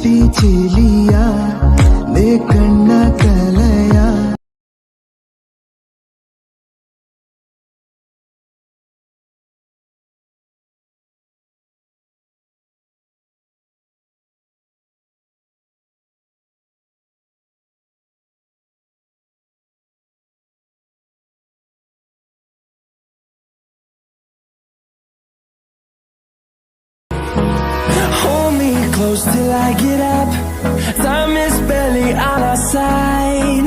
ചുറ്റി ചെലിയ ನೇ ಕಣ್ಣ ಕಲಯ Hold me close till I get up. Time is barely on our side.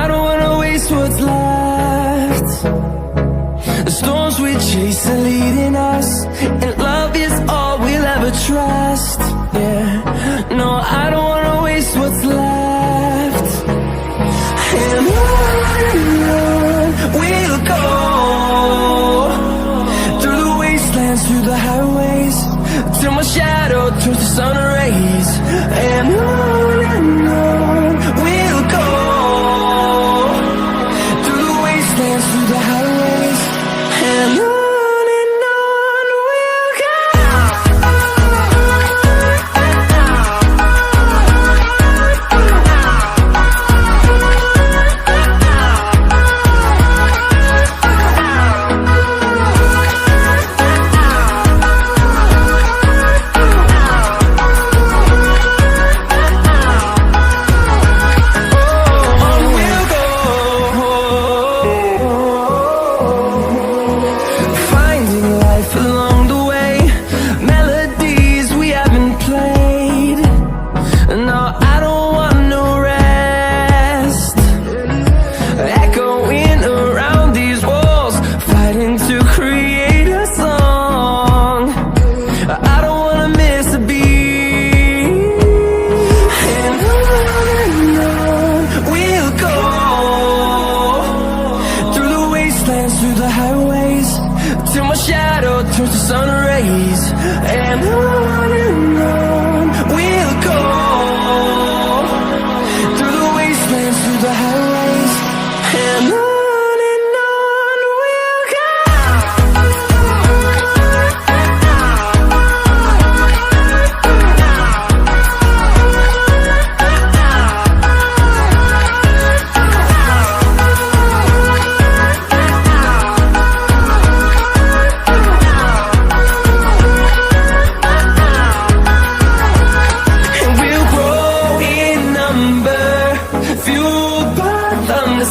I don't wanna waste what's left. The storms we chase are leading us, and love is all we'll ever trust. Yeah, no, I don't wanna waste what's left. And on we'll go, through the wastelands, through the highways, till my shadow turns to sun rays. And on we'll go, through the wastelands, through the highways, and on we'll go. Through the highways, till my shadow turns to sun rays. And on we'll go, through the wastelands, through the highways, and on we'll go.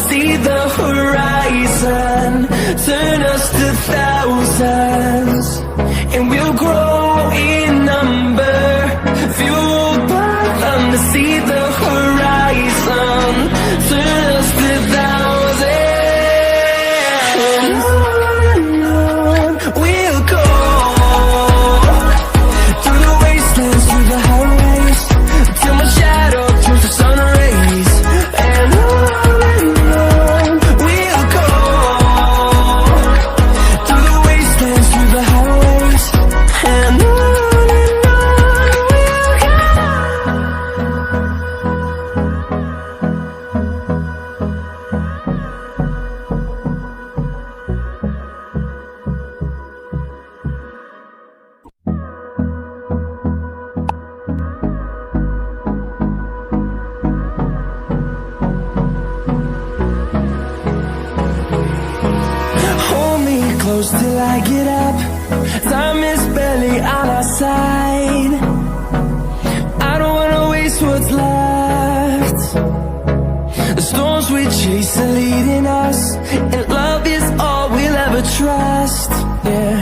See the horizon turn us to thousands, and we'll grow in number, fueled by them to see the horizon turn us to thousands. And on we'll go, through the wastelands, through the highways, till my shadow turns to sun rays. And close till I get up. Time is barely on our side. I don't wanna waste what's left. The storms we chase are leading us, and love is all we'll ever trust. Yeah,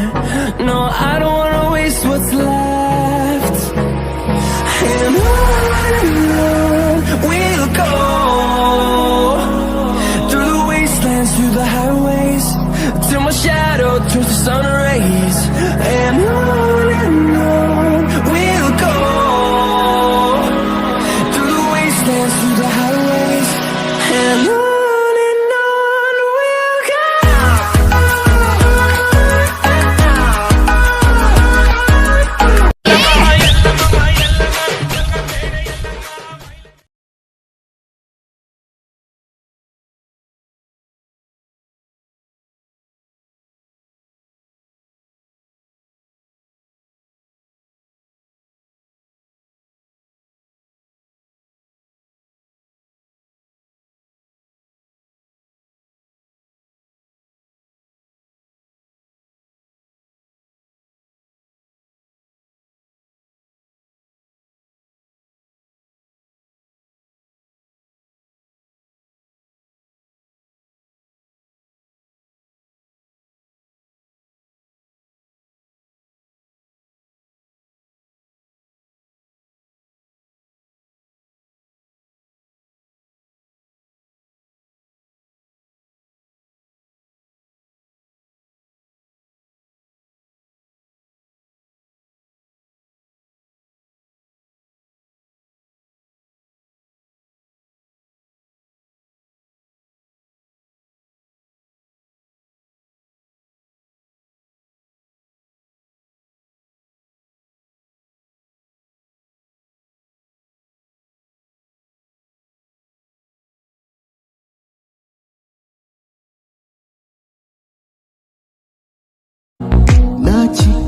no, I don't wanna waste what's left. And on we'll go, through the wastelands, through the highways, till my shadow turns to sun rays. And on we'll go, through the wastelands, through the highways, and on.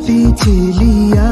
पीछे लिया